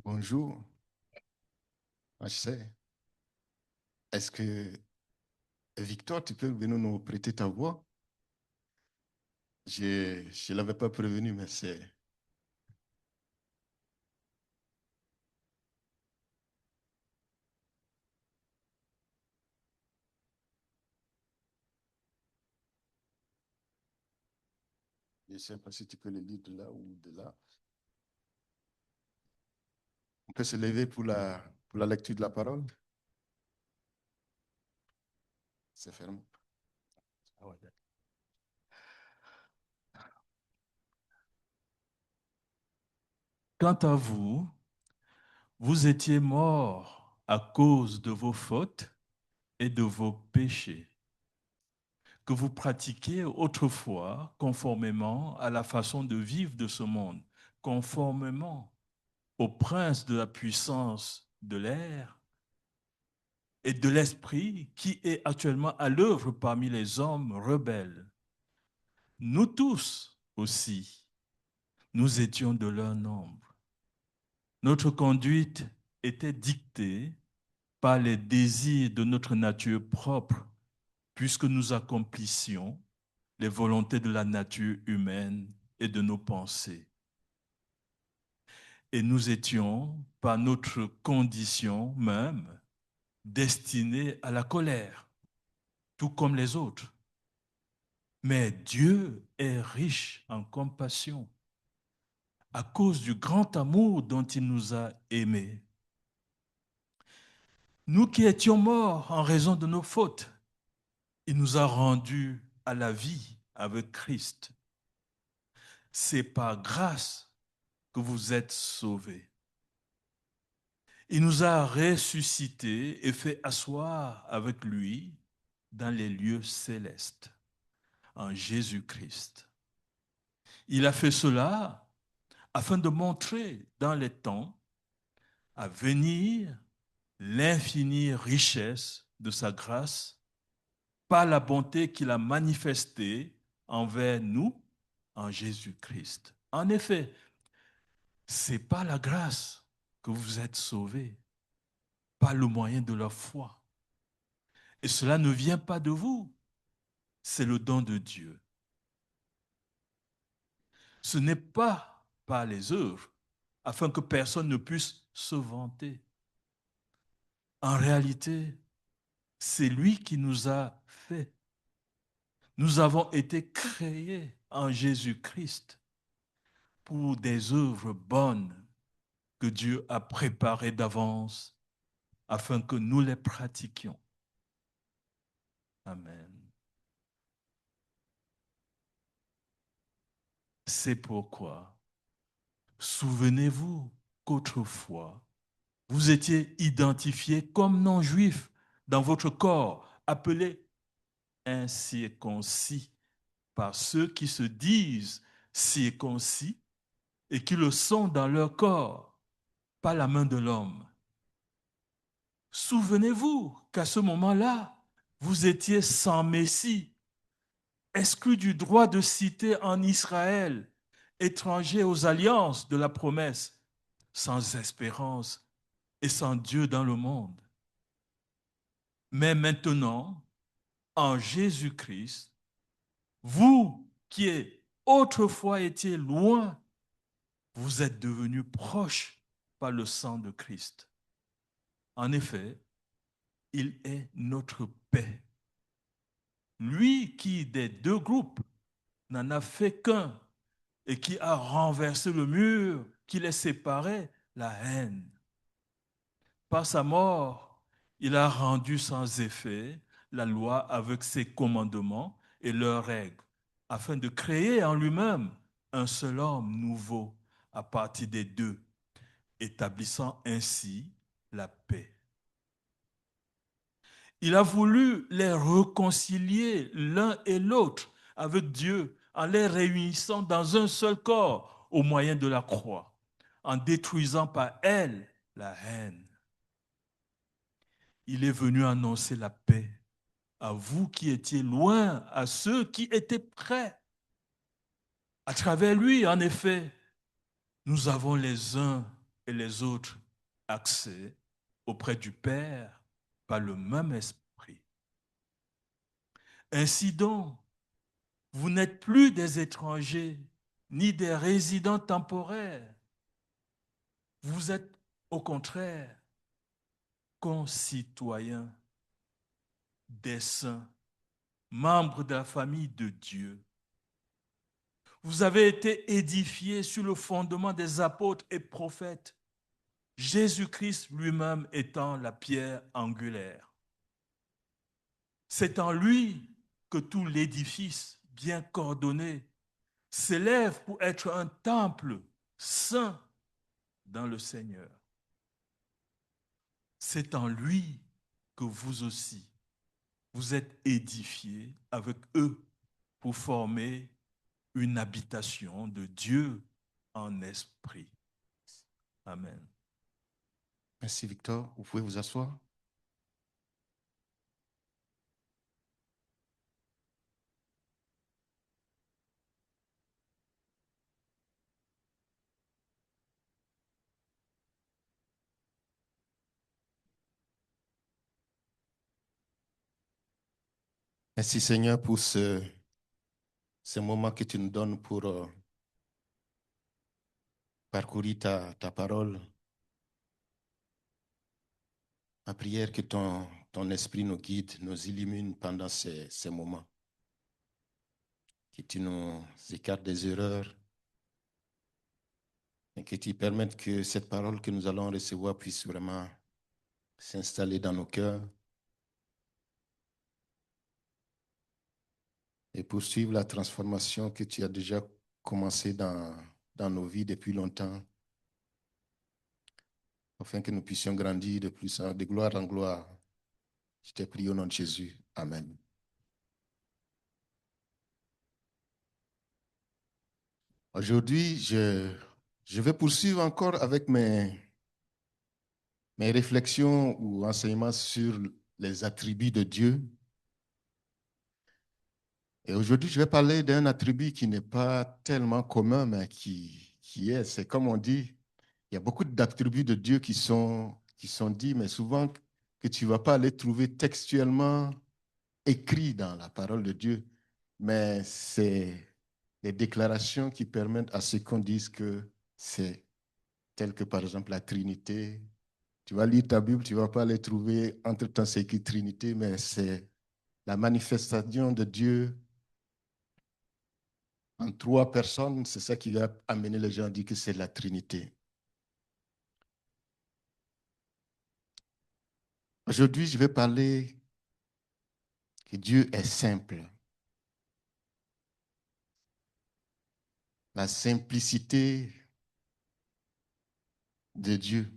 Bonjour, je sais. Est-ce que, Victor, tu peux venir nous prêter ta voix? Je ne l'avais pas prévenu, mais c'est... Je ne sais pas si tu peux le lire de là ou de là. On peut se lever pour la lecture de la parole? C'est fermé. Ah ouais, d'accord. Quant à vous, vous étiez morts à cause de vos fautes et de vos péchés, que vous pratiquiez autrefois conformément à la façon de vivre de ce monde, conformément au prince de la puissance de l'air et de l'esprit qui est actuellement à l'œuvre parmi les hommes rebelles. Nous tous aussi, nous étions de leur nombre. Notre conduite était dictée par les désirs de notre nature propre, puisque nous accomplissions les volontés de la nature humaine et de nos pensées. Et nous étions, par notre condition même, destinés à la colère, tout comme les autres. Mais Dieu est riche en compassion à cause du grand amour dont il nous a aimés. Nous qui étions morts en raison de nos fautes, il nous a rendus à la vie avec Christ. C'est par grâce que vous êtes sauvés. Il nous a ressuscités et fait asseoir avec lui dans les lieux célestes, en Jésus-Christ. Il a fait cela afin de montrer dans les temps à venir l'infinie richesse de sa grâce par la bonté qu'il a manifestée envers nous en Jésus-Christ. En effet, c'est par la grâce que vous êtes sauvés, par le moyen de la foi. Et cela ne vient pas de vous, c'est le don de Dieu. Ce n'est pas par les œuvres, afin que personne ne puisse se vanter. En réalité, c'est lui qui nous a fait. Nous avons été créés en Jésus-Christ pour des œuvres bonnes que Dieu a préparées d'avance afin que nous les pratiquions. Amen. C'est pourquoi, souvenez-vous qu'autrefois, vous étiez identifiés comme non-juifs dans votre corps, appelés incirconcis par ceux qui se disent circoncis et qui le sont dans leur corps, pas la main de l'homme. Souvenez-vous qu'à ce moment-là, vous étiez sans Messie, exclus du droit de cité en Israël, étrangers aux alliances de la promesse, sans espérance et sans Dieu dans le monde. Mais maintenant, en Jésus-Christ, vous qui autrefois étiez loin, vous êtes devenus proches par le sang de Christ. En effet, il est notre paix. Lui qui, des deux groupes, n'en a fait qu'un et qui a renversé le mur qui les séparait, la haine. Par sa mort, il a rendu sans effet la loi avec ses commandements et leurs règles, afin de créer en lui-même un seul homme nouveau à partir des deux, établissant ainsi la paix. Il a voulu les réconcilier l'un et l'autre avec Dieu en les réunissant dans un seul corps au moyen de la croix, en détruisant par elle la haine. Il est venu annoncer la paix à vous qui étiez loin, à ceux qui étaient près. À travers lui, en effet, nous avons les uns et les autres accès auprès du Père par le même esprit. Ainsi donc, vous n'êtes plus des étrangers ni des résidents temporaires. Vous êtes au contraire concitoyens des saints, membres de la famille de Dieu. Vous avez été édifiés sur le fondement des apôtres et prophètes, Jésus-Christ lui-même étant la pierre angulaire. C'est en lui que tout l'édifice bien coordonné s'élève pour être un temple saint dans le Seigneur. C'est en lui que vous aussi, vous êtes édifiés avec eux pour former une habitation de Dieu en esprit. Amen. Merci Victor. Vous pouvez vous asseoir. Merci Seigneur pour ce moment que tu nous donnes pour parcourir ta parole. Ma prière que ton esprit nous guide, nous illumine pendant ces moments. Que tu nous écartes des erreurs et que tu permettes que cette parole que nous allons recevoir puisse vraiment s'installer dans nos cœurs et poursuivre la transformation que tu as déjà commencée dans nos vies depuis longtemps, afin que nous puissions grandir de gloire en gloire. Je te prie au nom de Jésus. Amen. Aujourd'hui, je vais poursuivre encore avec mes réflexions ou enseignements sur les attributs de Dieu. Et aujourd'hui, je vais parler d'un attribut qui n'est pas tellement commun, mais qui est. C'est comme on dit, il y a beaucoup d'attributs de Dieu qui sont dits, mais souvent que tu ne vas pas les trouver textuellement écrits dans la parole de Dieu. Mais c'est des déclarations qui permettent à ce qu'on dise que c'est tel que, par exemple, la Trinité. Tu vas lire ta Bible, tu ne vas pas les trouver entre-temps, c'est écrit Trinité, mais c'est la manifestation de Dieu en trois personnes. C'est ça qui va amener les gens à dire que c'est la Trinité. Aujourd'hui, je vais parler que Dieu est simple. La simplicité de Dieu.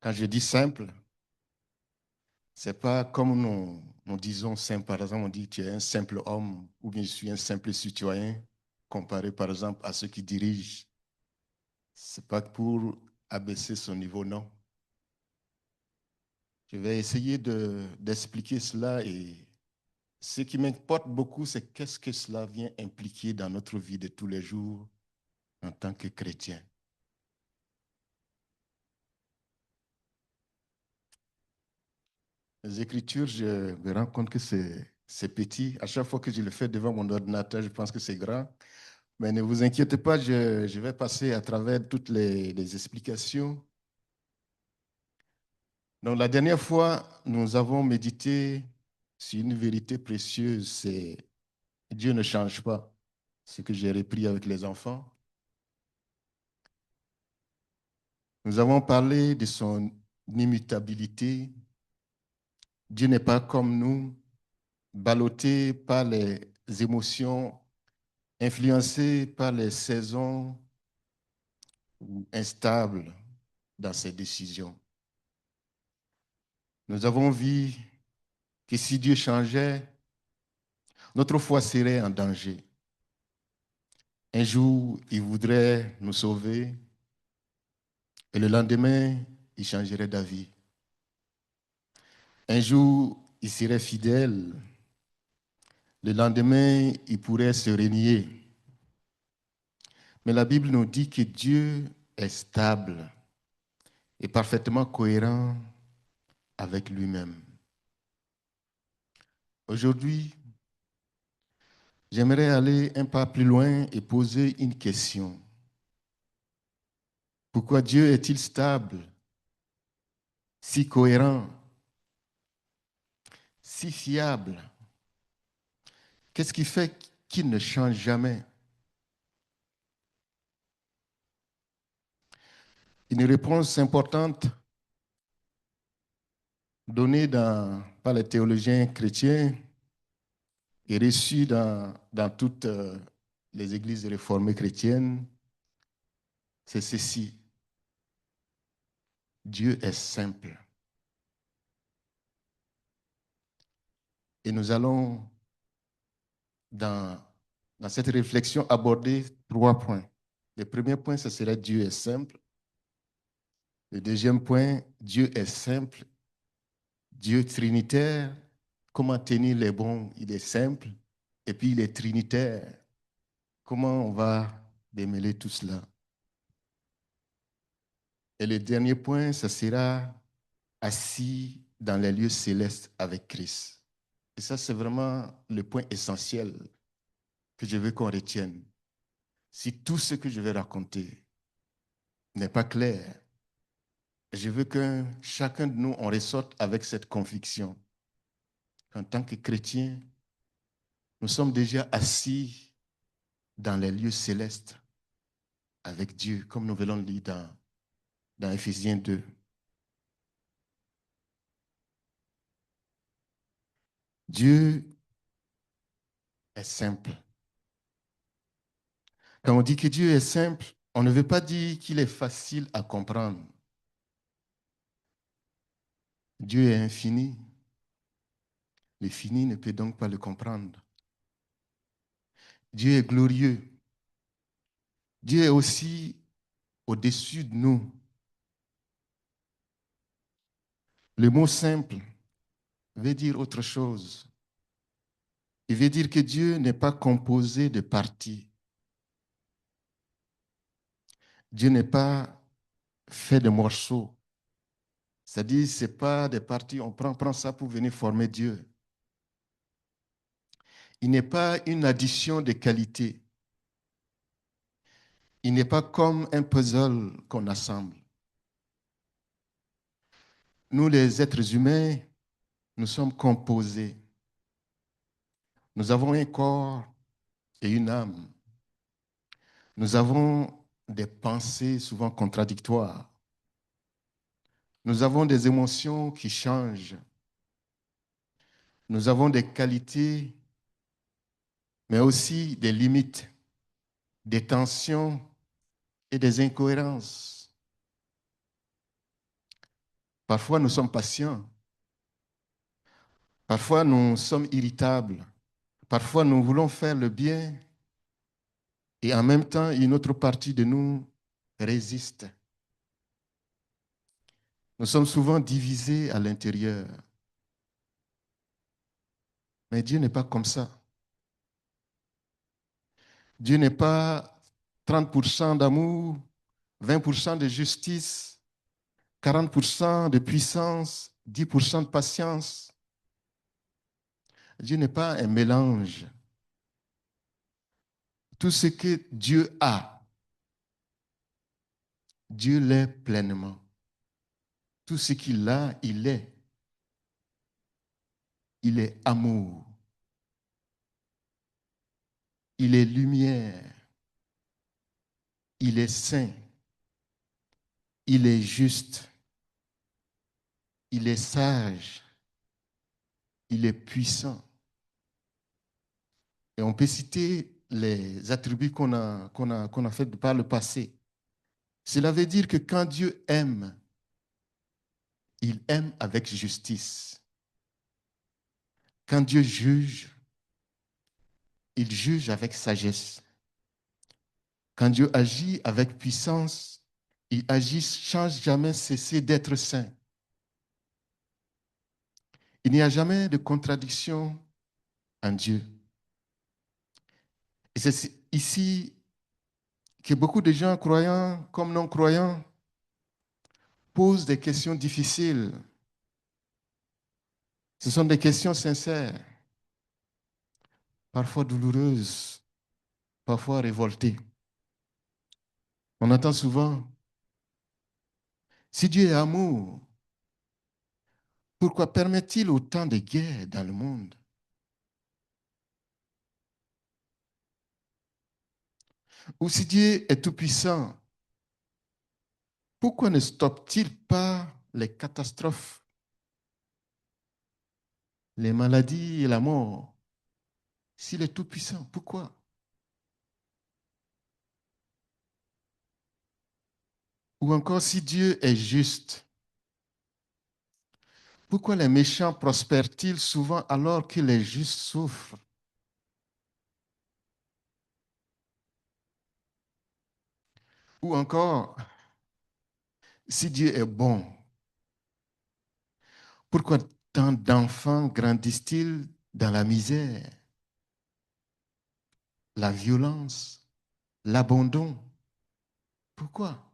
Quand je dis simple, ce n'est pas comme nous disons simple. Par exemple, on dit que tu es un simple homme ou bien je suis un simple citoyen, comparé par exemple à ceux qui dirigent. Ce n'est pas pour abaisser son niveau, non. Je vais essayer d'expliquer cela et ce qui m'importe beaucoup, c'est qu'est-ce que cela vient impliquer dans notre vie de tous les jours en tant que chrétien. Les Écritures, je me rends compte que c'est petit. À chaque fois que je le fais devant mon ordinateur, je pense que c'est grand. Mais ne vous inquiétez pas, je vais passer à travers toutes les explications. Donc, la dernière fois, nous avons médité sur une vérité précieuse, c'est Dieu ne change pas. Ce que j'ai repris avec les enfants. Nous avons parlé de son immutabilité. Dieu n'est pas comme nous, ballotté par les émotions, influencé par les saisons ou instable dans ses décisions. Nous avons vu que si Dieu changeait, notre foi serait en danger. Un jour, il voudrait nous sauver et le lendemain, il changerait d'avis. Un jour, il serait fidèle. Le lendemain, il pourrait se renier. Mais la Bible nous dit que Dieu est stable et parfaitement cohérent avec lui-même. Aujourd'hui, j'aimerais aller un pas plus loin et poser une question. Pourquoi Dieu est-il stable, si cohérent, si fiable? Qu'est-ce qui fait qu'il ne change jamais? Une réponse importante donnée par les théologiens chrétiens et reçue dans toutes les églises réformées chrétiennes, c'est ceci. Dieu est simple. Et nous allons, dans cette réflexion, aborder 3 points. Le premier point, ce serait Dieu est simple. Le deuxième point, Dieu est simple. Dieu trinitaire. Comment tenir les bons? Il est simple. Et puis il est trinitaire. Comment on va démêler tout cela? Et le dernier point, ce sera assis dans les lieux célestes avec Christ. Et ça, c'est vraiment le point essentiel que je veux qu'on retienne. Si tout ce que je vais raconter n'est pas clair, je veux que chacun de nous, on ressorte avec cette conviction qu'en tant que chrétien, nous sommes déjà assis dans les lieux célestes avec Dieu, comme nous venons de lire dans Éphésiens 2. Dieu est simple. Quand on dit que Dieu est simple, on ne veut pas dire qu'il est facile à comprendre. Dieu est infini. Le fini ne peut donc pas le comprendre. Dieu est glorieux. Dieu est aussi au-dessus de nous. Le mot simple veut dire autre chose. Il veut dire que Dieu n'est pas composé de parties. Dieu n'est pas fait de morceaux. C'est-à-dire, ce n'est pas des parties, on prend ça pour venir former Dieu. Il n'est pas une addition de qualité. Il n'est pas comme un puzzle qu'on assemble. Nous, les êtres humains, nous sommes composés. Nous avons un corps et une âme. Nous avons des pensées souvent contradictoires. Nous avons des émotions qui changent. Nous avons des qualités, mais aussi des limites, des tensions et des incohérences. Parfois, nous sommes patients. Parfois, nous sommes irritables. Parfois, nous voulons faire le bien et en même temps, une autre partie de nous résiste. Nous sommes souvent divisés à l'intérieur. Mais Dieu n'est pas comme ça. Dieu n'est pas 30% d'amour, 20% de justice, 40% de puissance, 10% de patience. Dieu n'est pas un mélange. Tout ce que Dieu a, Dieu l'est pleinement. Tout ce qu'il a, il est. Il est amour. Il est lumière. Il est saint. Il est juste. Il est sage. Il est puissant. Et on peut citer les attributs qu'on a fait par le passé. Cela veut dire que quand Dieu aime, il aime avec justice. Quand Dieu juge, il juge avec sagesse. Quand Dieu agit avec puissance, il agit sans jamais cesser d'être saint. Il n'y a jamais de contradiction en Dieu. Et c'est ici que beaucoup de gens, croyants comme non-croyants, posent des questions difficiles. Ce sont des questions sincères, parfois douloureuses, parfois révoltées. On entend souvent, si Dieu est amour, pourquoi permet-il autant de guerres dans le monde? Ou si Dieu est tout-puissant, pourquoi ne stoppe-t-il pas les catastrophes, les maladies et la mort? S'il est tout-puissant, pourquoi? Ou encore, si Dieu est juste, pourquoi les méchants prospèrent-ils souvent alors que les justes souffrent? Ou encore, si Dieu est bon, pourquoi tant d'enfants grandissent-ils dans la misère, la violence, l'abandon? Pourquoi?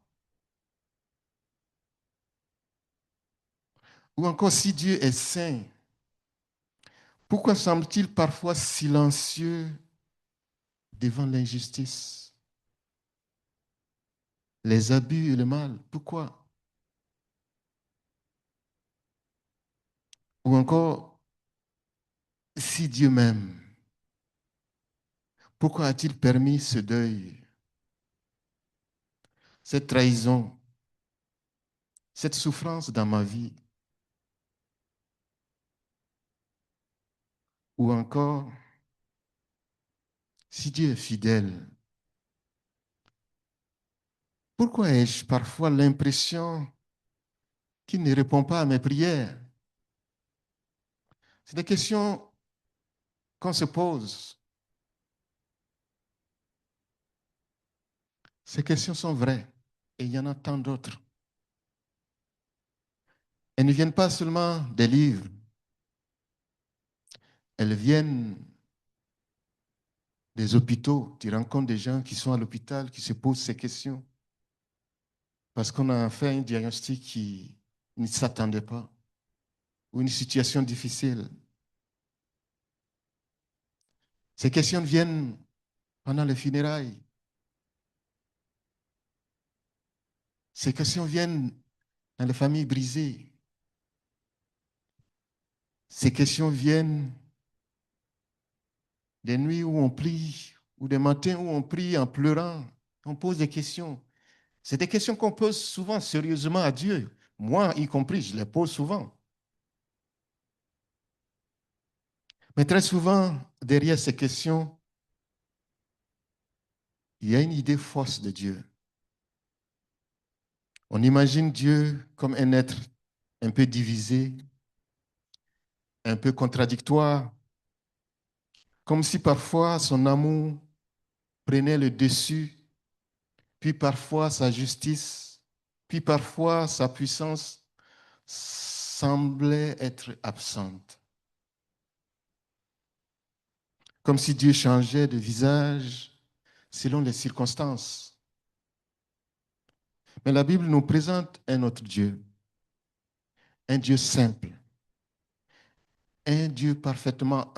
Ou encore, si Dieu est saint, pourquoi semble-t-il parfois silencieux devant l'injustice, les abus et le mal? Pourquoi? Ou encore, si Dieu m'aime, pourquoi a-t-il permis ce deuil, cette trahison, cette souffrance dans ma vie? Ou encore, si Dieu est fidèle, pourquoi ai-je parfois l'impression qu'il ne répond pas à mes prières? C'est des questions qu'on se pose. Ces questions sont vraies et il y en a tant d'autres. Elles ne viennent pas seulement des livres, elles viennent des hôpitaux. Tu rencontres des gens qui sont à l'hôpital, qui se posent ces questions parce qu'on a fait un diagnostic qui ne s'attendait pas ou une situation difficile. Ces questions viennent pendant les funérailles. Ces questions viennent dans les familles brisées. Ces questions viennent des nuits où on prie ou des matins où on prie en pleurant. On pose des questions. C'est des questions qu'on pose souvent sérieusement à Dieu. Moi, y compris, je les pose souvent. Mais très souvent, derrière ces questions, il y a une idée fausse de Dieu. On imagine Dieu comme un être un peu divisé, un peu contradictoire, comme si parfois son amour prenait le dessus, puis parfois sa justice, puis parfois sa puissance semblait être absente. Comme si Dieu changeait de visage selon les circonstances. Mais la Bible nous présente un autre Dieu, un Dieu simple, un Dieu parfaitement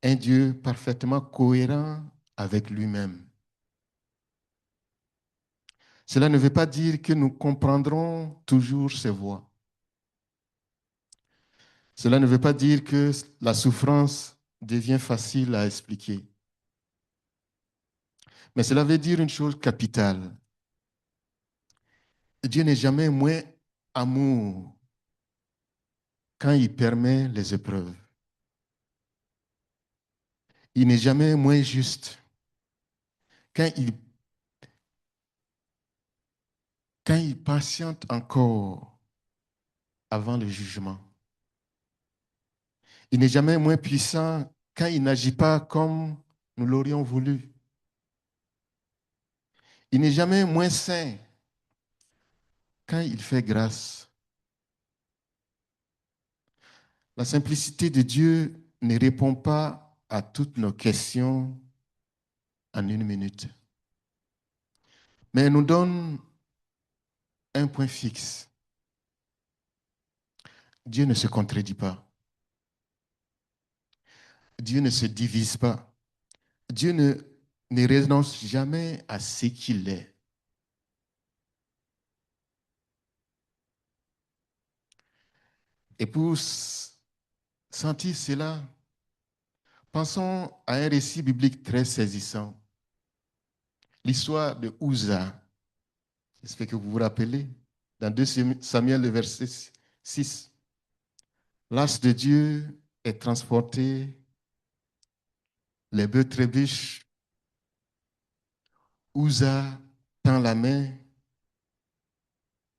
un Dieu parfaitement cohérent avec lui-même. Cela ne veut pas dire que nous comprendrons toujours ses voies. Cela ne veut pas dire que la souffrance devient facile à expliquer. Mais cela veut dire une chose capitale. Dieu n'est jamais moins amour quand il permet les épreuves. Il n'est jamais moins juste quand il patiente encore avant le jugement. Il n'est jamais moins puissant quand il n'agit pas comme nous l'aurions voulu. Il n'est jamais moins saint quand il fait grâce. La simplicité de Dieu ne répond pas à toutes nos questions en une minute. Mais elle nous donne un point fixe. Dieu ne se contredit pas. Dieu ne se divise pas. Dieu ne renonce jamais à ce qu'il est. Et pour sentir cela, pensons à un récit biblique très saisissant. L'histoire de Uza. J'espère que vous vous rappelez. Dans 2 Samuel, le verset 6. L'âge de Dieu est transporté, les bœufs trébuchent. Uza tend la main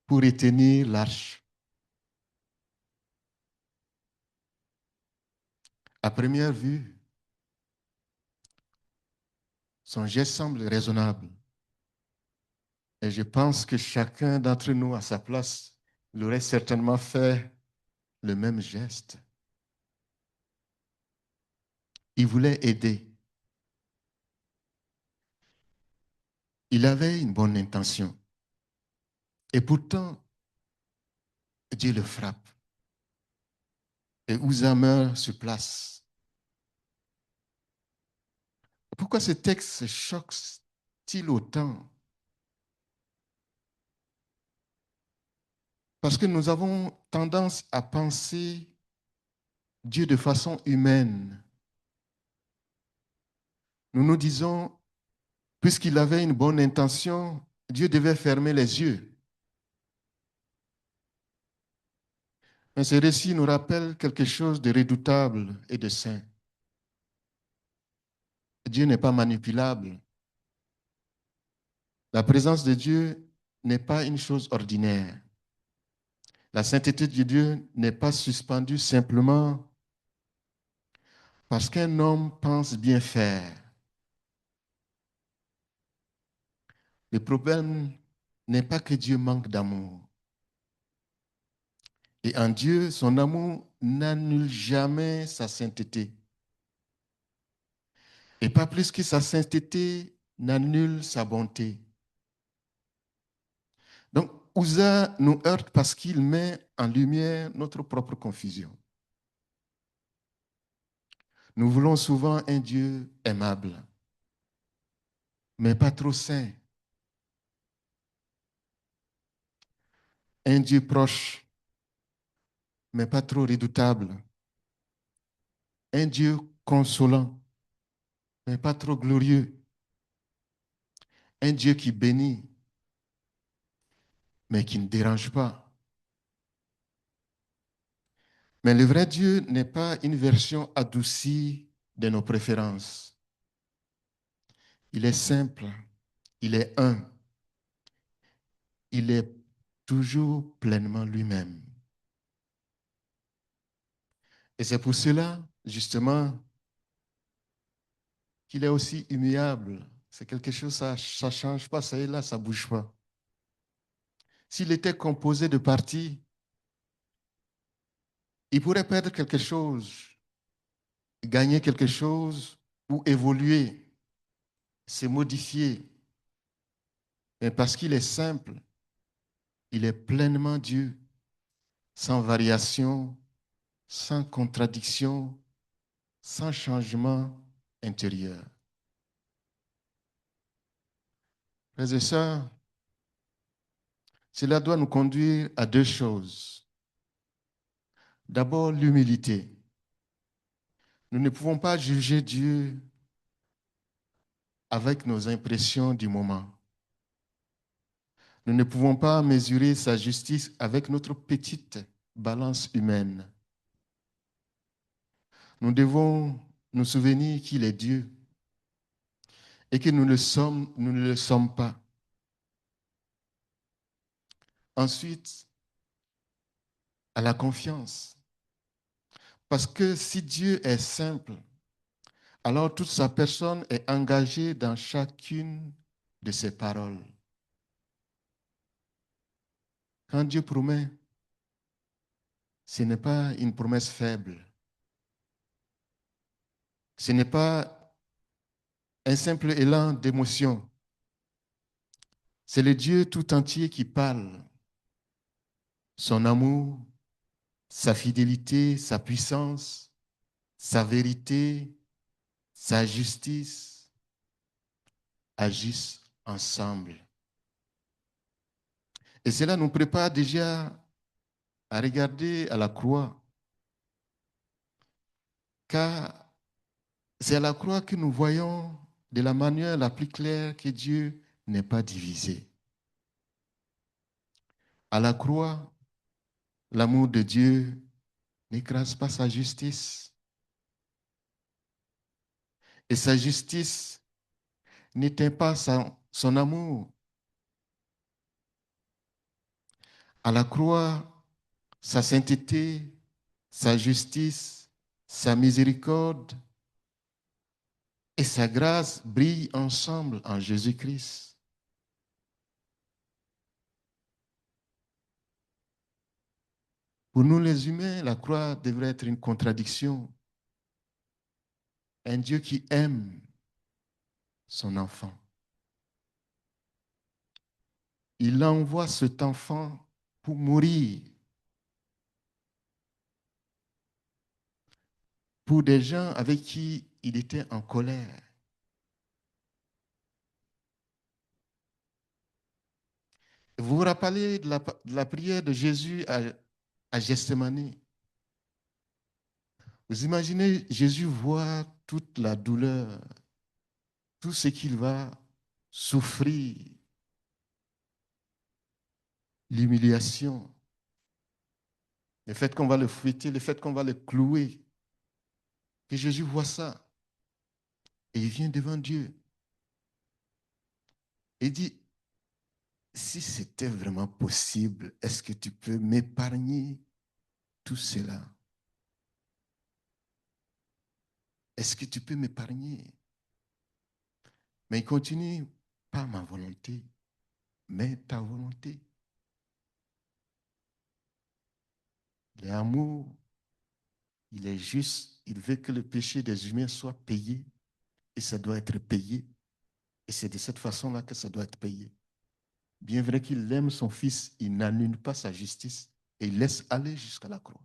pour retenir l'arche. À première vue, son geste semble raisonnable. Et je pense que chacun d'entre nous, à sa place, l'aurait certainement fait le même geste. Il voulait aider. Il avait une bonne intention. Et pourtant, Dieu le frappe. Et Uza meurt sur place. Pourquoi ce texte choque-t-il autant? Parce que nous avons tendance à penser Dieu de façon humaine. Nous nous disons, puisqu'il avait une bonne intention, Dieu devait fermer les yeux. Mais ce récit nous rappelle quelque chose de redoutable et de saint. Dieu n'est pas manipulable. La présence de Dieu n'est pas une chose ordinaire. La sainteté de Dieu n'est pas suspendue simplement parce qu'un homme pense bien faire. Le problème n'est pas que Dieu manque d'amour. Et en Dieu, son amour n'annule jamais sa sainteté. Et pas plus que sa sainteté n'annule sa bonté. Donc, Uza nous heurte parce qu'il met en lumière notre propre confusion. Nous voulons souvent un Dieu aimable, mais pas trop saint. Un Dieu proche, mais pas trop redoutable. Un Dieu consolant, mais pas trop glorieux. Un Dieu qui bénit, mais qui ne dérange pas. Mais le vrai Dieu n'est pas une version adoucie de nos préférences. Il est simple, il est un, il est toujours pleinement lui-même. Et c'est pour cela, justement, qu'il est aussi immuable. C'est quelque chose, ça ne change pas, ça est là, ça ne bouge pas. S'il était composé de parties, il pourrait perdre quelque chose, gagner quelque chose ou évoluer, se modifier. Mais parce qu'il est simple, il est pleinement Dieu, sans variation, sans contradiction, sans changement intérieur. Frères et sœurs, cela doit nous conduire à deux choses. D'abord, l'humilité. Nous ne pouvons pas juger Dieu avec nos impressions du moment. Nous ne pouvons pas mesurer sa justice avec notre petite balance humaine. Nous devons nous souvenir qu'il est Dieu et que nous ne le sommes pas. Ensuite, à la confiance. Parce que si Dieu est simple, alors toute sa personne est engagée dans chacune de ses paroles. Quand Dieu promet, ce n'est pas une promesse faible. Ce n'est pas un simple élan d'émotion. C'est le Dieu tout entier qui parle. Son amour, sa fidélité, sa puissance, sa vérité, sa justice agissent ensemble. Et cela nous prépare déjà à regarder à la croix, car c'est à la croix que nous voyons de la manière la plus claire que Dieu n'est pas divisé. À la croix, l'amour de Dieu n'écrase pas sa justice. Et sa justice n'éteint pas son amour. À la croix, sa sainteté, sa justice, sa miséricorde et sa grâce brillent ensemble en Jésus-Christ. Pour nous les humains, la croix devrait être une contradiction. Un Dieu qui aime son enfant. Il envoie cet enfant pour mourir pour des gens avec qui il était en colère. Vous vous rappelez de la prière de Jésus à Gethsémani. Vous imaginez Jésus voir toute la douleur, tout ce qu'il va souffrir, l'humiliation, le fait qu'on va le fouetter, le fait qu'on va le clouer. Que Jésus voit ça et il vient devant Dieu et dit, si c'était vraiment possible, est-ce que tu peux m'épargner tout cela? Est-ce que tu peux m'épargner? Mais il continue, pas ma volonté, mais ta volonté. Il est amour, il est juste, il veut que le péché des humains soit payé et ça doit être payé. Et c'est de cette façon-là que ça doit être payé. Bien vrai qu'il aime son fils, il n'annule pas sa justice et il laisse aller jusqu'à la croix.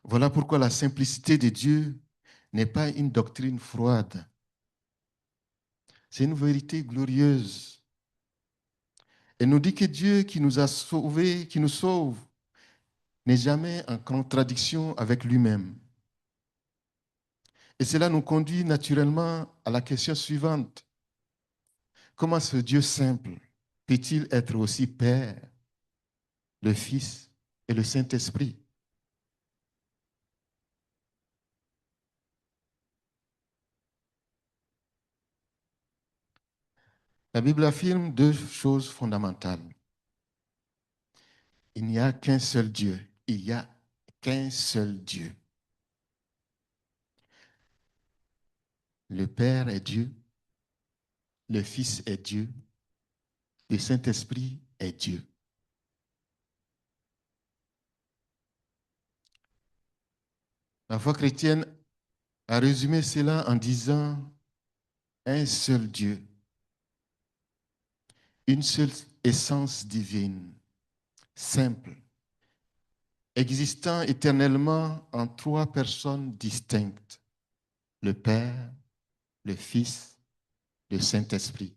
Voilà pourquoi la simplicité de Dieu n'est pas une doctrine froide. C'est une vérité glorieuse. Elle nous dit que Dieu qui nous a sauvés, qui nous sauve, n'est jamais en contradiction avec lui-même. Et cela nous conduit naturellement à la question suivante. Comment ce Dieu simple peut-il être aussi Père, le Fils et le Saint-Esprit? La Bible affirme deux choses fondamentales. Il n'y a qu'un seul Dieu. Il n'y a qu'un seul Dieu. Le Père est Dieu, le Fils est Dieu, le Saint-Esprit est Dieu. La foi chrétienne a résumé cela en disant un seul Dieu, une seule essence divine, simple, existant éternellement en trois personnes distinctes, le Père, le Fils, le Saint-Esprit.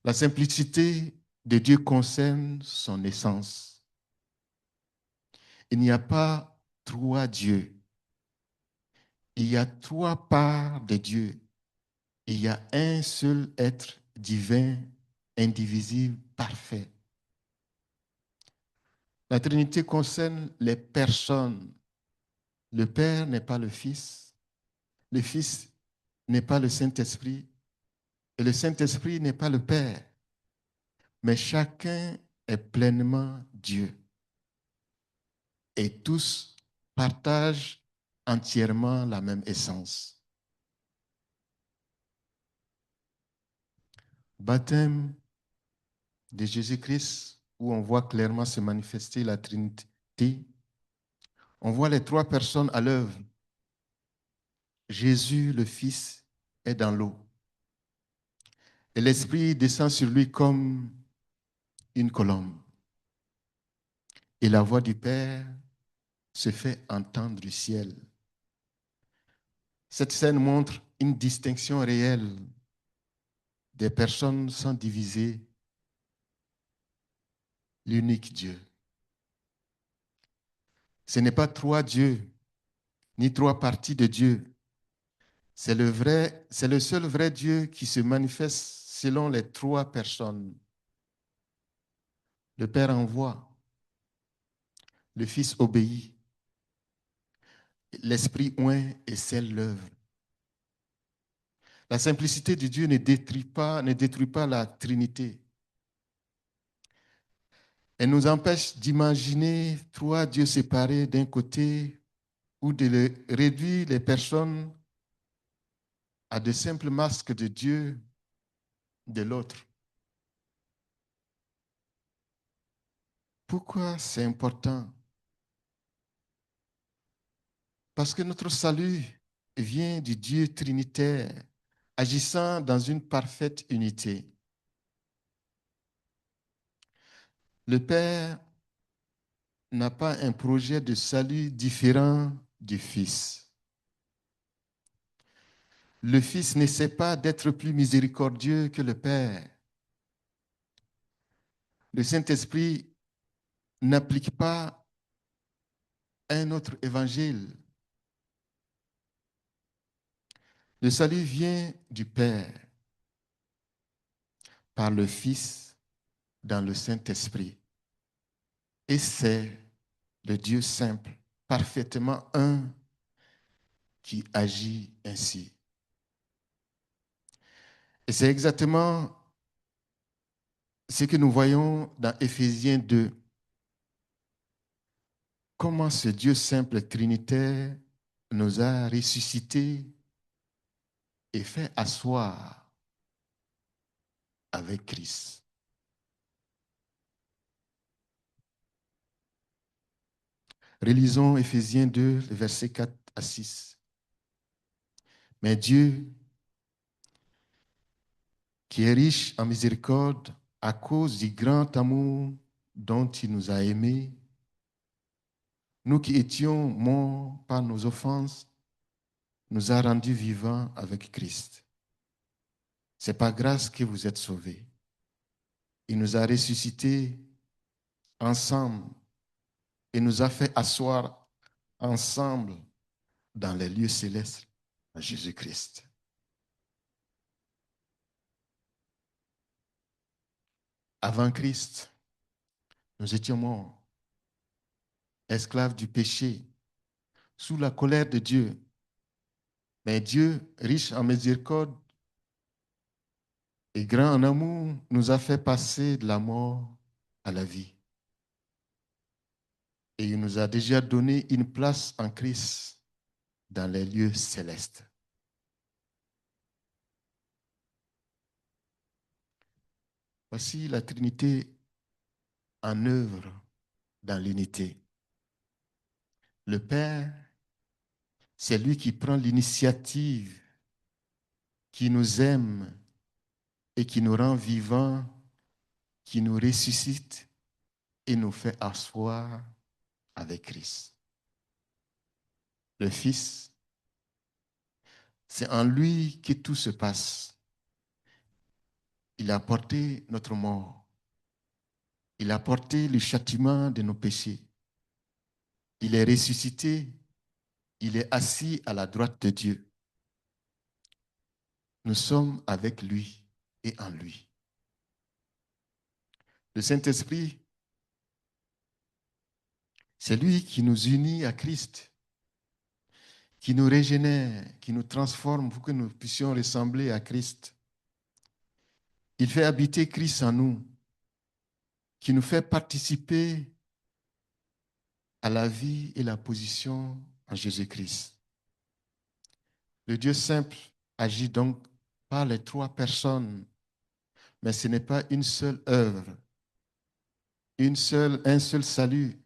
La simplicité de Dieu concerne son essence. Il n'y a pas trois dieux. Il y a trois parts de Dieu. Il y a un seul être divin, indivisible, parfait. La Trinité concerne les personnes. Le Père n'est pas le Fils. Le Fils n'est pas le Saint-Esprit. Et le Saint-Esprit n'est pas le Père. Mais chacun est pleinement Dieu. Et tous partagent entièrement la même essence. Baptême de Jésus-Christ, où on voit clairement se manifester la Trinité, on voit les trois personnes à l'œuvre. Jésus, le Fils, est dans l'eau. Et l'Esprit descend sur lui comme une colombe. Et la voix du Père se fait entendre du ciel. Cette scène montre une distinction réelle. Des personnes sont divisées, l'unique Dieu. Ce n'est pas trois dieux, ni trois parties de Dieu. C'est le seul vrai Dieu qui se manifeste selon les trois personnes. Le Père envoie, le Fils obéit, l'Esprit oint et scelle l'œuvre. La simplicité de Dieu ne détruit pas la Trinité. Elle nous empêche d'imaginer trois dieux séparés d'un côté ou de réduire les personnes à de simples masques de Dieu de l'autre. Pourquoi c'est important? Parce que notre salut vient du Dieu trinitaire, agissant dans une parfaite unité. Le Père n'a pas un projet de salut différent du Fils. Le Fils n'essaie pas d'être plus miséricordieux que le Père. Le Saint-Esprit n'applique pas un autre évangile. Le salut vient du Père par le Fils dans le Saint-Esprit. Et c'est le Dieu simple, parfaitement un, qui agit ainsi. Et c'est exactement ce que nous voyons dans Éphésiens 2. Comment ce Dieu simple trinitaire nous a ressuscités et fait asseoir avec Christ. Relisons Éphésiens 2, versets 4 à 6. Mais Dieu, qui est riche en miséricorde, à cause du grand amour dont il nous a aimés, nous qui étions morts par nos offenses, nous a rendus vivants avec Christ. C'est par grâce que vous êtes sauvés. Il nous a ressuscités ensemble et nous a fait asseoir ensemble dans les lieux célestes en Jésus-Christ. Avant Christ, nous étions morts, esclaves du péché, sous la colère de Dieu. Mais Dieu, riche en miséricorde et grand en amour, nous a fait passer de la mort à la vie. Et il nous a déjà donné une place en Christ dans les lieux célestes. Voici la Trinité en œuvre dans l'unité. Le Père, c'est lui qui prend l'initiative, qui nous aime et qui nous rend vivants, qui nous ressuscite et nous fait asseoir avec Christ. Le Fils, c'est en lui que tout se passe. Il a porté notre mort. Il a porté le châtiment de nos péchés. Il est ressuscité. Il est assis à la droite de Dieu. Nous sommes avec lui et en lui. Le Saint-Esprit, c'est lui qui nous unit à Christ, qui nous régénère, qui nous transforme pour que nous puissions ressembler à Christ. Il fait habiter Christ en nous, qui nous fait participer à la vie et la position en Jésus-Christ. Le Dieu simple agit donc par les trois personnes, mais ce n'est pas une seule œuvre, un seul salut,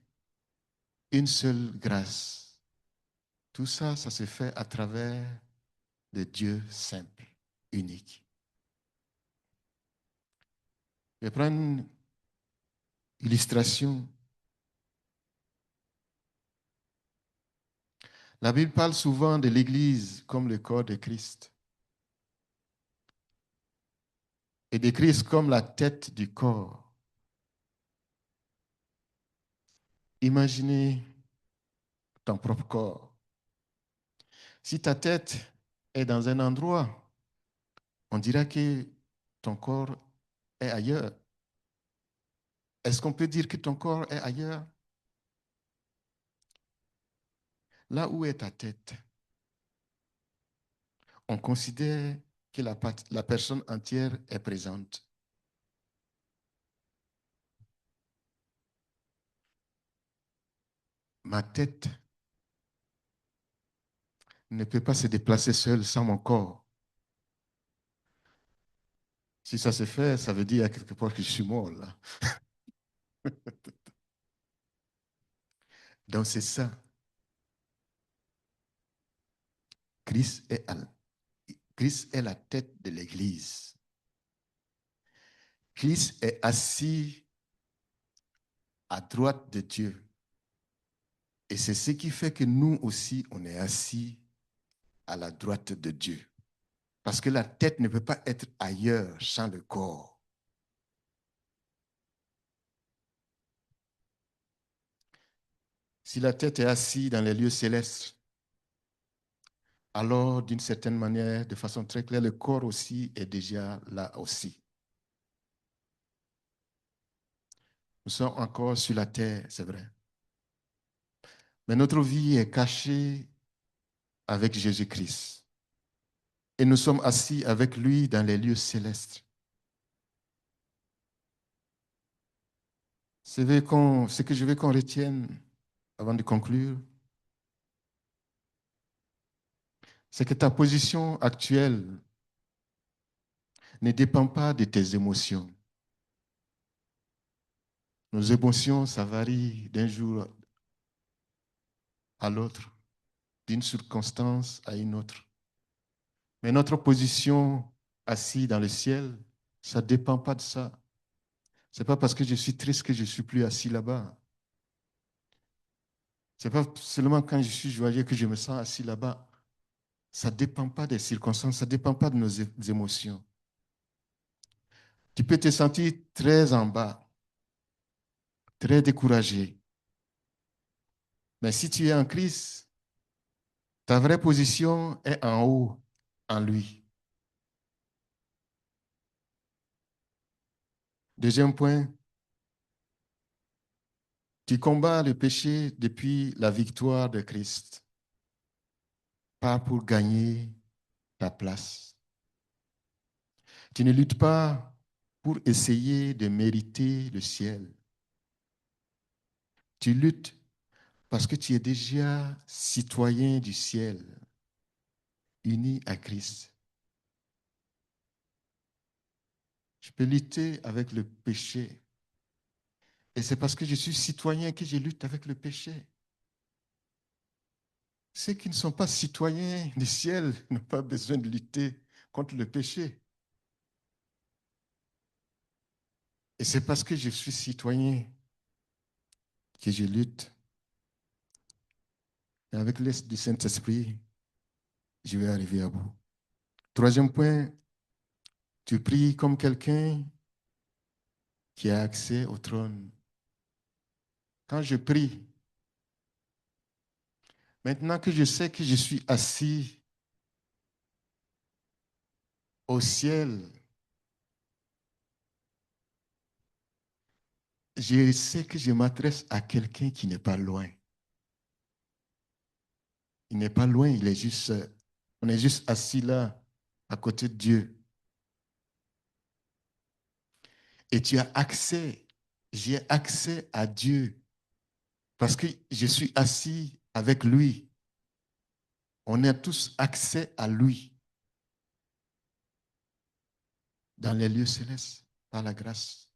une seule grâce. Tout ça, ça se fait à travers le Dieu simple, unique. Je vais prendre une illustration. La Bible parle souvent de l'Église comme le corps de Christ et de Christ comme la tête du corps. Imaginez ton propre corps. Si ta tête est dans un endroit, on dira que ton corps est ailleurs. Est-ce qu'on peut dire que ton corps est ailleurs? Là où est ta tête, on considère que la personne entière est présente. Ma tête ne peut pas se déplacer seule sans mon corps. Si ça se fait, ça veut dire à quelque part que je suis mort là. Donc c'est ça. Christ est, Christ est la tête de l'Église. Christ est assis à droite de Dieu. Et c'est ce qui fait que nous aussi, on est assis à la droite de Dieu. Parce que la tête ne peut pas être ailleurs sans le corps. Si la tête est assise dans les lieux célestes, alors d'une certaine manière, de façon très claire, le corps aussi est déjà là aussi. Nous sommes encore sur la terre, c'est vrai. Mais notre vie est cachée avec Jésus-Christ. Et nous sommes assis avec lui dans les lieux célestes. Ce que je veux qu'on retienne avant de conclure, c'est que ta position actuelle ne dépend pas de tes émotions. Nos émotions, ça varie d'un jour à l'autre, d'une circonstance à une autre. Mais notre position assise dans le ciel, ça ne dépend pas de ça. Ce n'est pas parce que je suis triste que je ne suis plus assis là-bas. Ce n'est pas seulement quand je suis joyeux que je me sens assis là-bas. Ça ne dépend pas des circonstances, ça ne dépend pas de nos émotions. Tu peux te sentir très en bas, très découragé. Mais si tu es en Christ, ta vraie position est en haut, en lui. Deuxième point, tu combats le péché depuis la victoire de Christ, pas pour gagner ta place. Tu ne luttes pas pour essayer de mériter le ciel. Tu luttes parce que tu es déjà citoyen du ciel, uni à Christ. Je peux lutter avec le péché. Et c'est parce que je suis citoyen que je lutte avec le péché. Ceux qui ne sont pas citoyens du ciel n'ont pas besoin de lutter contre le péché. Et c'est parce que je suis citoyen que je lutte. Et avec l'aide du Saint-Esprit, je vais arriver à bout. Troisième point, tu pries comme quelqu'un qui a accès au trône. Quand je prie, maintenant que je sais que je suis assis au ciel, je sais que je m'adresse à quelqu'un qui n'est pas loin. Il n'est pas loin, on est juste assis là, à côté de Dieu. Et tu as accès, j'ai accès à Dieu parce que je suis assis avec lui. On a tous accès à lui dans les lieux célestes par la grâce.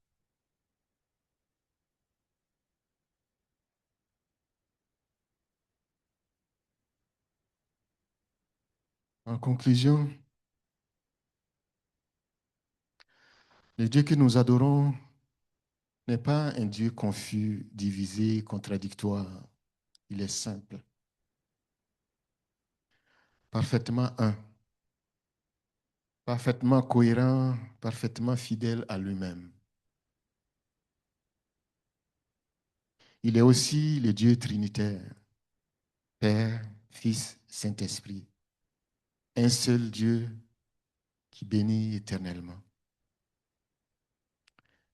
En conclusion, Le Dieu que nous adorons n'est pas un Dieu confus, divisé, contradictoire. Il est simple, parfaitement un, parfaitement cohérent, parfaitement fidèle à lui-même. Il est aussi le Dieu trinitaire, Père, Fils, Saint-Esprit, un seul Dieu qui bénit éternellement.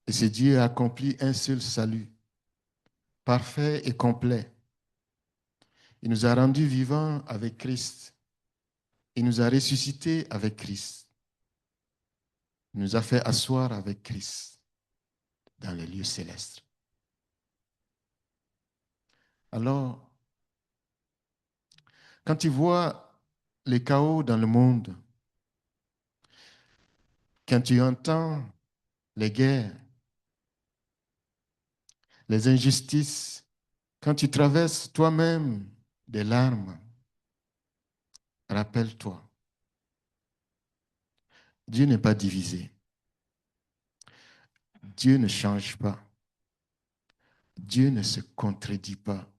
Et ce Dieu a accompli un seul salut, parfait et complet. Il nous a rendus vivants avec Christ. Il nous a ressuscités avec Christ. Il nous a fait asseoir avec Christ dans les lieux célestes. Alors, quand tu vois les chaos dans le monde, quand tu entends les guerres, les injustices, quand tu traverses toi-même des larmes, rappelle-toi, Dieu n'est pas divisé. Dieu ne change pas. Dieu ne se contredit pas.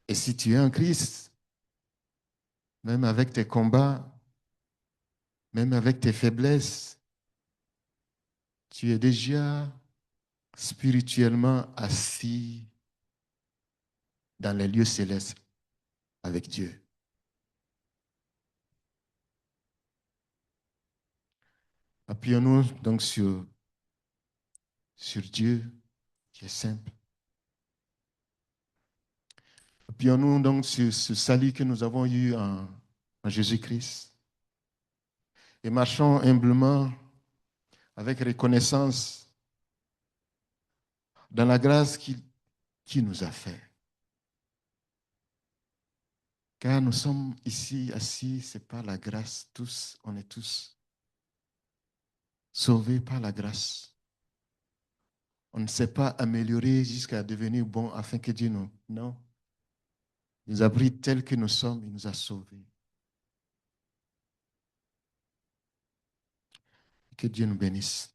Et si tu es en Christ, même avec tes combats, même avec tes faiblesses, tu es déjà spirituellement assis dans les lieux célestes avec Dieu. Appuyons-nous donc sur Dieu qui est simple. Appuyons-nous donc sur ce salut que nous avons eu en Jésus-Christ et marchons humblement avec reconnaissance dans la grâce qu'il nous a fait. Car nous sommes ici assis, c'est par la grâce, tous, on est tous sauvés par la grâce. On ne s'est pas amélioré jusqu'à devenir bon afin que Dieu nous... Non. Il nous a pris tels que nous sommes, il nous a sauvés. Que Dieu nous bénisse.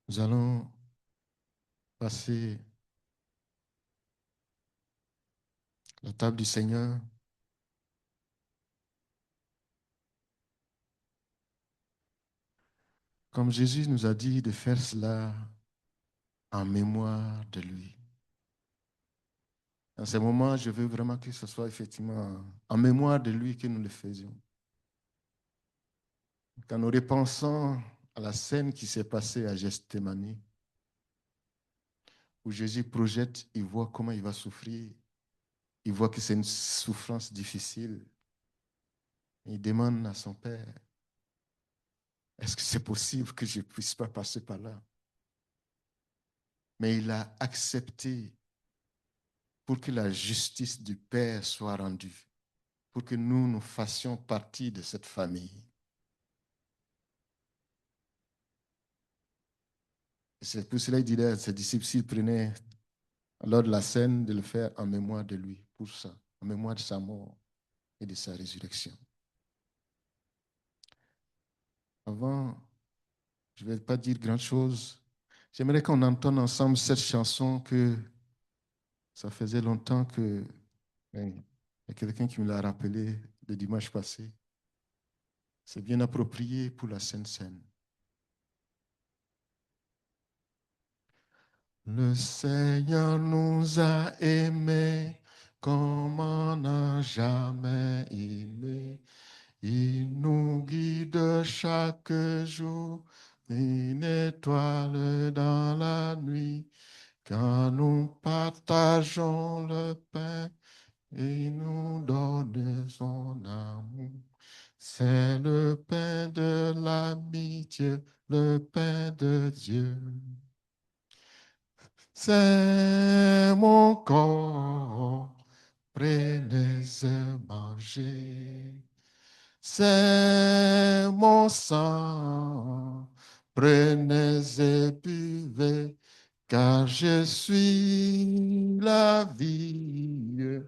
Nous allons passer la table du Seigneur. Comme Jésus nous a dit de faire cela en mémoire de lui. Dans ces moments, je veux vraiment que ce soit effectivement en mémoire de lui que nous le faisions. Quand nous repensons à la scène qui s'est passée à Gethsémani, où Jésus projette, il voit comment il va souffrir, il voit que c'est une souffrance difficile. Il demande à son Père, est-ce que c'est possible que je ne puisse pas passer par là? Mais il a accepté pour que la justice du Père soit rendue, pour que nous fassions partie de cette famille. C'est pour cela qu'il disait à ses disciples, s'ils prenaient lors de la scène, de le faire en mémoire de lui, pour ça, en mémoire de sa mort et de sa résurrection. Avant, je ne vais pas dire grand-chose. J'aimerais qu'on entende ensemble cette chanson que ça faisait longtemps que... Il y a quelqu'un qui me l'a rappelé le dimanche passé. C'est bien approprié pour la Sainte Seine. Le Seigneur nous a aimés comme on n'a jamais aimé. Il nous guide chaque jour, une étoile dans la nuit. Quand nous partageons le pain, il nous donne son amour. C'est le pain de l'amitié, le pain de Dieu. C'est mon corps, prenez et mangez. C'est mon mon sang, prenez et buvez, car je suis la vie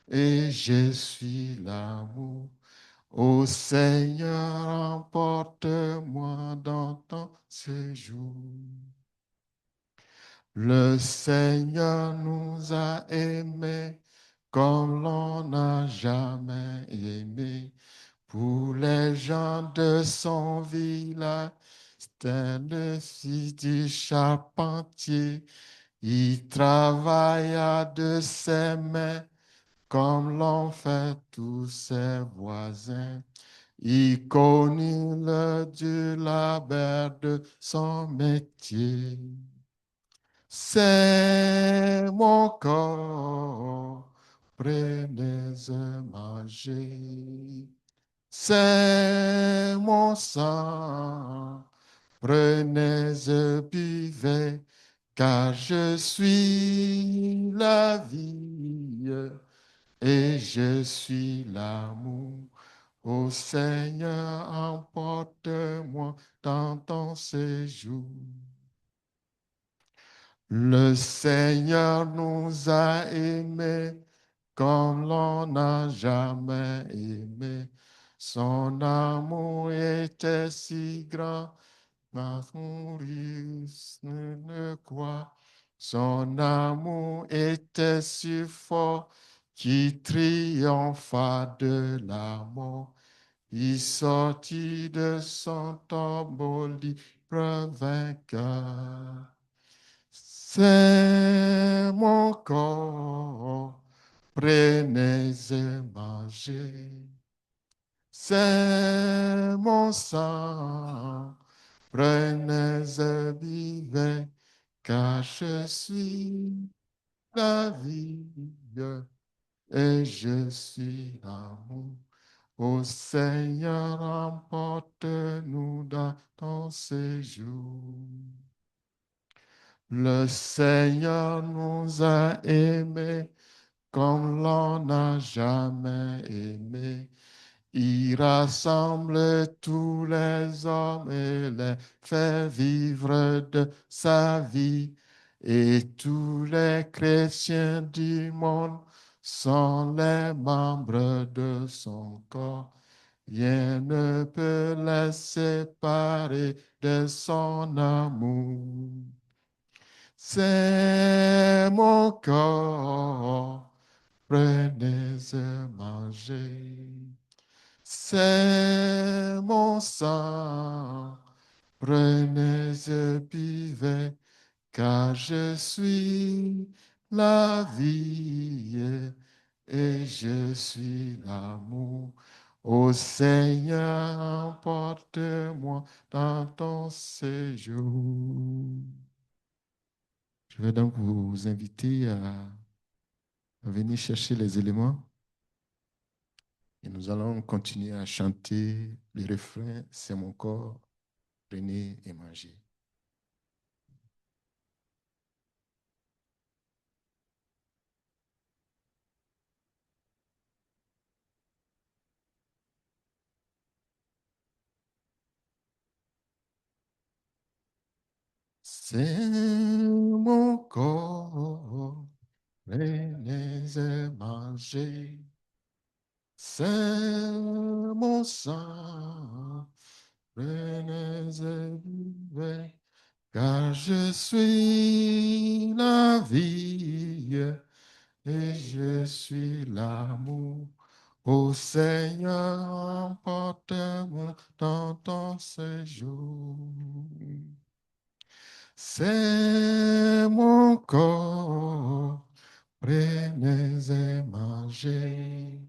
et je suis l'amour. Ô Seigneur, emporte-moi dans ton séjour. Le Seigneur nous a aimés comme l'on n'a jamais aimé. Pour les gens de son village, c'était le fils du charpentier. Il travailla de ses mains comme l'ont fait tous ses voisins. Il connut le du labeur de son métier. C'est mon corps, prenez et mangez. C'est mon sang, prenez et buvez, car je suis la vie et je suis l'amour. Ô Seigneur, emporte-moi dans ton séjour. Le Seigneur nous a aimés comme l'on n'a jamais aimé. Son amour était si grand, Maurice ne croit. Son amour était si fort, qui triompha de la mort. Il sortit de son tombeau libre vainqueur. C'est mon corps, prenez et mangez. C'est mon sang, prenez et buvez, car je suis la vie et je suis l'amour. Ô Seigneur, emporte-nous dans ton séjour. Le Seigneur nous a aimés comme l'on n'a jamais aimé. Il rassemble tous les hommes et les fait vivre de sa vie. Et tous les chrétiens du monde sont les membres de son corps. Rien ne peut les séparer de son amour. C'est mon corps, prenez et mangez. C'est mon sang, prenez et buvez, car je suis la vie et je suis l'amour. Ô Seigneur, emporte-moi dans ton séjour. Je vais donc vous inviter à venir chercher les éléments et nous allons continuer à chanter le refrain. C'est mon corps, prenez et mangez. C'est mon corps, prenez et mangez. C'est mon sang, prenez et buvez, car je suis la vie et je suis l'amour. Ô Seigneur, emporte-moi dans ton séjour. C'est mon corps, prenez et mangez.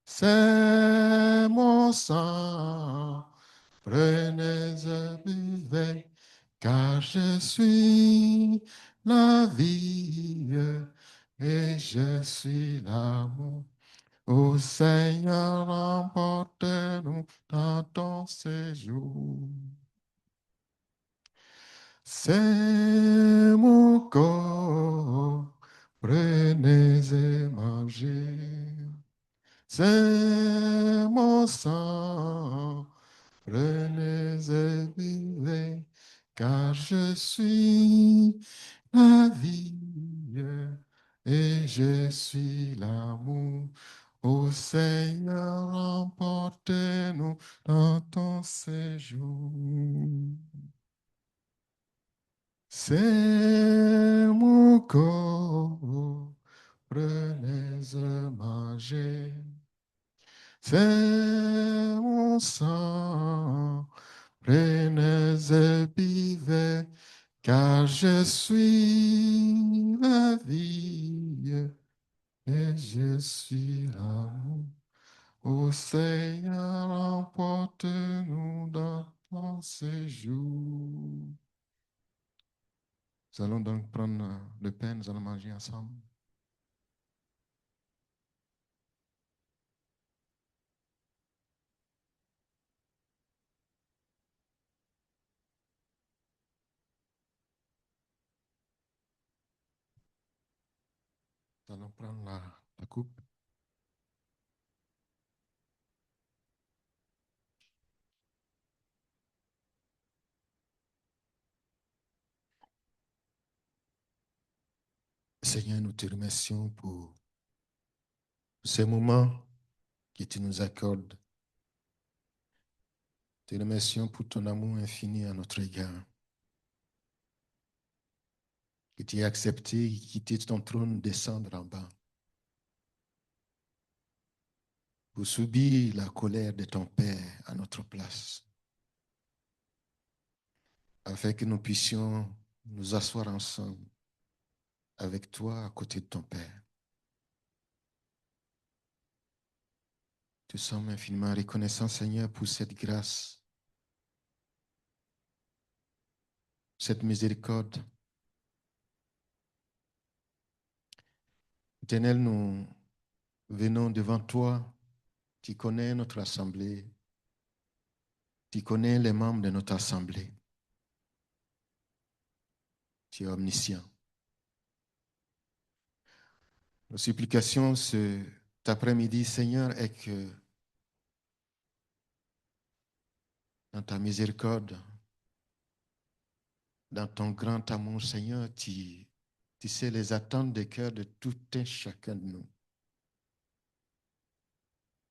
C'est mon sang, prenez et buvez, car je suis la vie et je suis l'amour. Ô Seigneur, emporte-nous dans ton séjour. C'est mon corps, prenez et mangez. C'est mon sang, Prenez et buvez, car je suis la vie et je suis l'amour. Ô Seigneur, emportez-nous dans ton séjour. C'est mon corps, prenez et mangez. C'est mon sang, prenez et buvez, car je suis la vie et je suis l'amour. Ô Seigneur, emporte-nous dans ton séjour. Nous allons donc prendre le pain, nous allons manger ensemble. Nous allons prendre la coupe. Seigneur, nous te remercions pour ces moments que tu nous accordes. Te remercions pour ton amour infini à notre égard. Que tu aies accepté de quitter ton trône, descendre en bas pour subir la colère de ton Père à notre place, afin que nous puissions nous asseoir ensemble avec toi à côté de ton Père. Nous sommes infiniment reconnaissants, Seigneur, pour cette grâce, cette miséricorde. Éternel, nous venons devant toi. Tu connais notre assemblée. Tu connais les membres de notre assemblée. Tu es omniscient. Nos supplications cet après-midi, Seigneur, est que dans ta miséricorde, dans ton grand amour, Seigneur, tu sais les attentes des cœurs de tout un chacun de nous.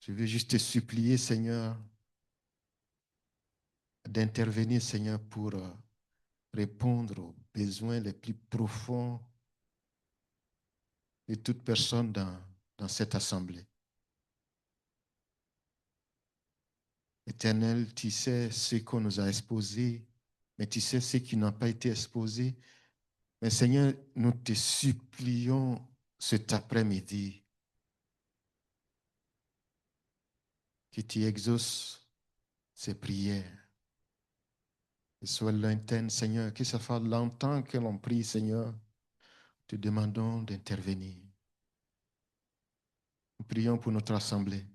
Je veux juste te supplier, Seigneur, d'intervenir, Seigneur, pour répondre aux besoins les plus profonds de toute personne dans cette assemblée. Éternel, tu sais ce qu'on nous a exposé, mais tu sais ce qui n'a pas été exposé. Mais Seigneur, nous te supplions cet après-midi que tu exauces ces prières. Que ce soit lointaine, Seigneur, que ça fait longtemps que l'on prie, Seigneur, te demandons d'intervenir. Nous prions pour notre assemblée.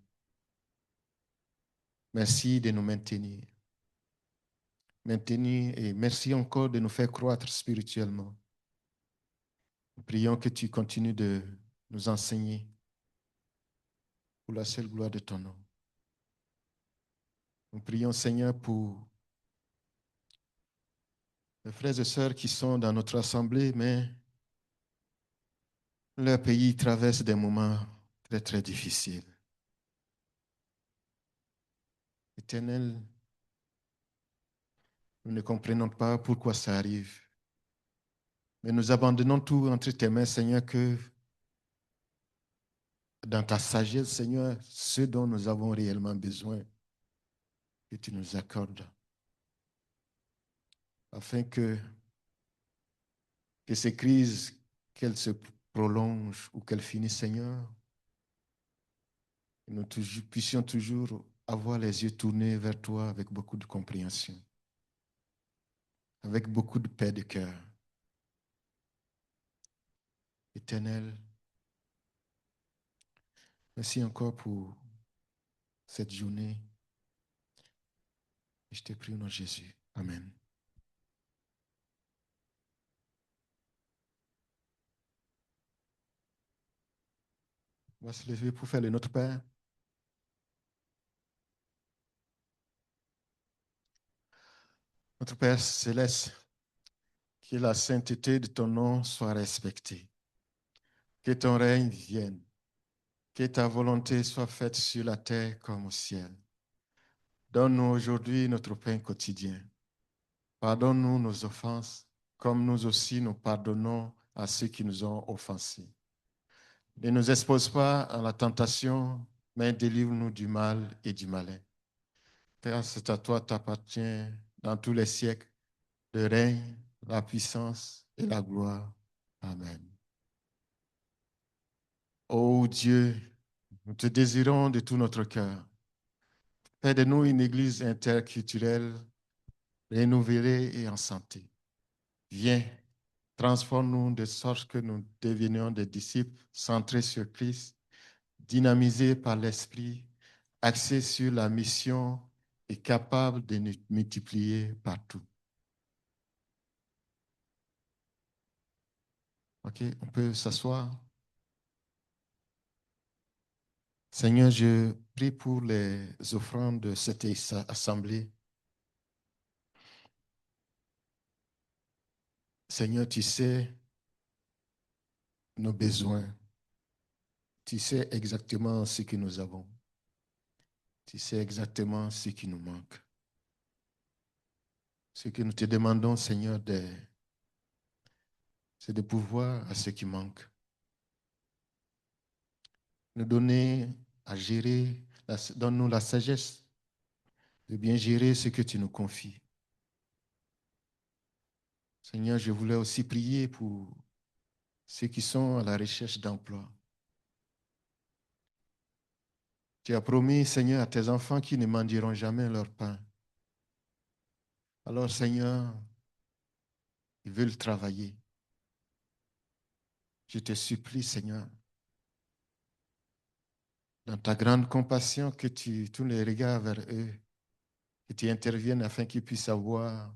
Merci de nous maintenir. Maintenir et merci encore de nous faire croître spirituellement. Nous prions que tu continues de nous enseigner pour la seule gloire de ton nom. Nous prions, Seigneur, pour les frères et sœurs qui sont dans notre assemblée, mais leur pays traverse des moments très, très difficiles. Éternel, nous ne comprenons pas pourquoi ça arrive. Mais nous abandonnons tout entre tes mains, Seigneur, que dans ta sagesse, Seigneur, ce dont nous avons réellement besoin, que tu nous accordes, afin que ces crises, qu'elles se prolongent ou qu'elles finissent, Seigneur, nous puissions toujours avoir les yeux tournés vers toi avec beaucoup de compréhension, avec beaucoup de paix de cœur. Éternel, merci encore pour cette journée. Je te prie au nom de Jésus. Amen. On va se lever pour faire le Notre Père. Notre Père céleste, que la sainteté de ton nom soit respectée, que ton règne vienne, que ta volonté soit faite sur la terre comme au ciel. Donne-nous aujourd'hui notre pain quotidien. Pardonne-nous nos offenses, comme nous aussi nous pardonnons à ceux qui nous ont offensés. Ne nous expose pas à la tentation, mais délivre-nous du mal et du malin. Car c'est à toi t'appartient dans tous les siècles le règne, la puissance et la gloire. Amen. Ô Dieu, nous te désirons de tout notre cœur. Fais de nous une église interculturelle, renouvelée et en santé. Viens, transforme-nous de sorte que nous devenions des disciples centrés sur Christ, dynamisés par l'Esprit, axés sur la mission et capables de nous multiplier partout. OK, on peut s'asseoir. Seigneur, je prie pour les offrandes de cette assemblée. Seigneur, tu sais nos besoins. Tu sais exactement ce que nous avons. Tu sais exactement ce qui nous manque. Ce que nous te demandons, Seigneur, c'est de pouvoir à ce qui manque. Nous donner à gérer, donne-nous la sagesse de bien gérer ce que tu nous confies. Seigneur, je voulais aussi prier pour ceux qui sont à la recherche d'emploi. Tu as promis, Seigneur, à tes enfants qu'ils ne mendieront jamais leur pain. Alors, Seigneur, ils veulent travailler. Je te supplie, Seigneur, dans ta grande compassion, que tu tournes les regards vers eux, que tu interviennes afin qu'ils puissent avoir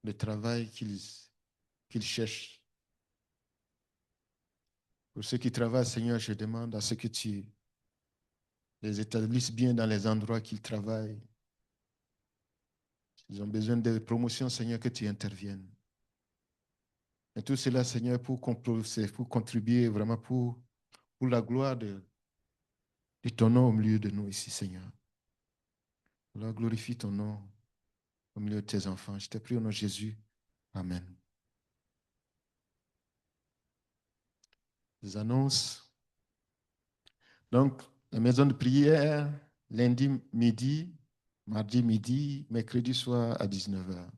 le travail qu'ils cherchent. Pour ceux qui travaillent, Seigneur, je demande à ce que tu les établisses bien dans les endroits qu'ils travaillent. Ils ont besoin de promotion, Seigneur, que tu interviennes. Et tout cela, Seigneur, pour contribuer vraiment pour la gloire de ton nom au milieu de nous ici, Seigneur. Alors, glorifie ton nom au milieu de tes enfants. Je te prie au nom de Jésus. Amen. Les annonces. Donc, la maison de prière, lundi midi, mardi midi, mercredi soir à 19h.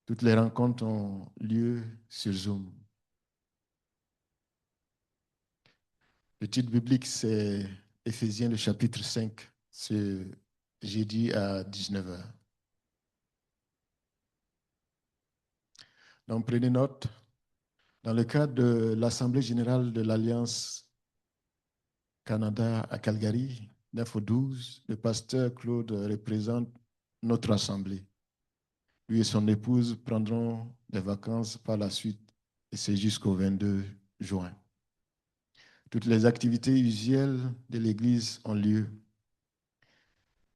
Toutes les rencontres ont lieu sur Zoom. L'étude biblique, c'est Éphésiens, le chapitre 5, c'est jeudi à 19h. Donc, prenez note. Dans le cadre de l'Assemblée générale de l'Alliance Canada à Calgary, 9 au 12, le pasteur Claude représente notre Assemblée. Lui et son épouse prendront des vacances par la suite et c'est jusqu'au 22 juin. Toutes les activités usuelles de l'Église ont lieu.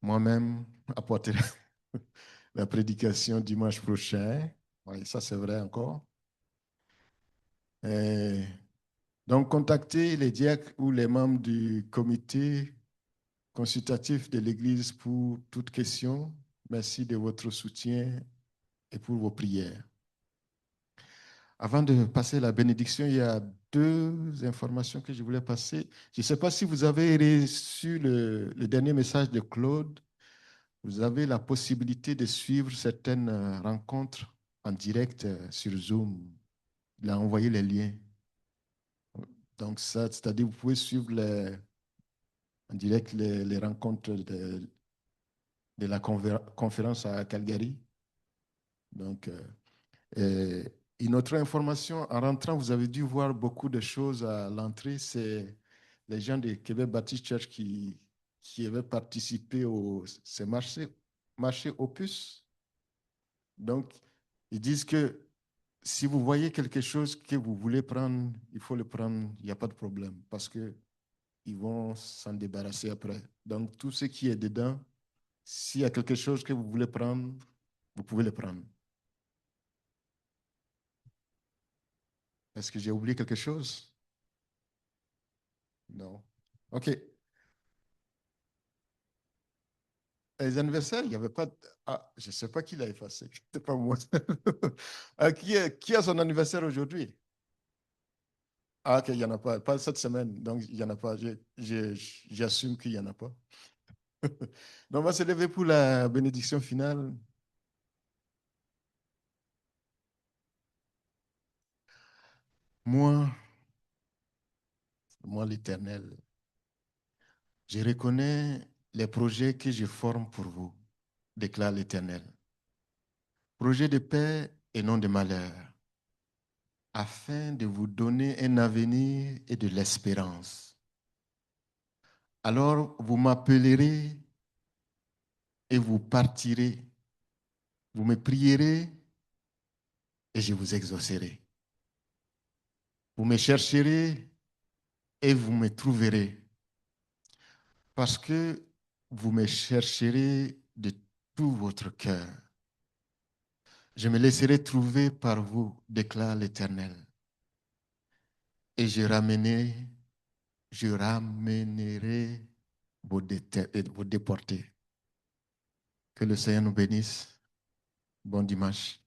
Moi-même apporterai la prédication dimanche prochain. Oui, ça c'est vrai encore. Et donc, contactez les diacres ou les membres du comité consultatif de l'Église pour toute question. Merci de votre soutien et pour vos prières. Avant de passer la bénédiction, il y a deux informations que je voulais passer. Je ne sais pas si vous avez reçu le dernier message de Claude. Vous avez la possibilité de suivre certaines rencontres en direct sur Zoom. Il a envoyé les liens. Donc, ça, c'est-à-dire vous pouvez suivre en direct les rencontres de la conférence à Calgary. Donc, une autre information, en rentrant, vous avez dû voir beaucoup de choses à l'entrée. C'est les gens de Québec Baptist Church qui avaient participé au ces marché Opus. Donc, ils disent que si vous voyez quelque chose que vous voulez prendre, il faut le prendre, il n'y a pas de problème, parce qu'ils vont s'en débarrasser après. Donc, tout ce qui est dedans, s'il y a quelque chose que vous voulez prendre, Vous pouvez le prendre. Est-ce que j'ai oublié quelque chose? Non. OK. Les anniversaires, il n'y avait pas. Ah, je ne sais pas qui l'a effacé. Ce pas moi. Ah, qui a son anniversaire aujourd'hui? Ah, OK, il n'y en a pas. Pas cette semaine. Donc, il n'y en a pas. J'assume qu'il n'y en a pas. Donc, on va se lever pour la bénédiction finale. Moi, moi, l'Éternel, je reconnais les projets que je forme pour vous, déclare l'Éternel. Projets de paix et non de malheur, afin de vous donner un avenir et de l'espérance. Alors vous m'appellerez et vous partirez. Vous me prierez et je vous exaucerai. Vous me chercherez et vous me trouverez. Parce que vous me chercherez de tout votre cœur. Je me laisserai trouver par vous, déclare l'Éternel. Et je ramènerai vos déportés. Que le Seigneur nous bénisse. Bon dimanche.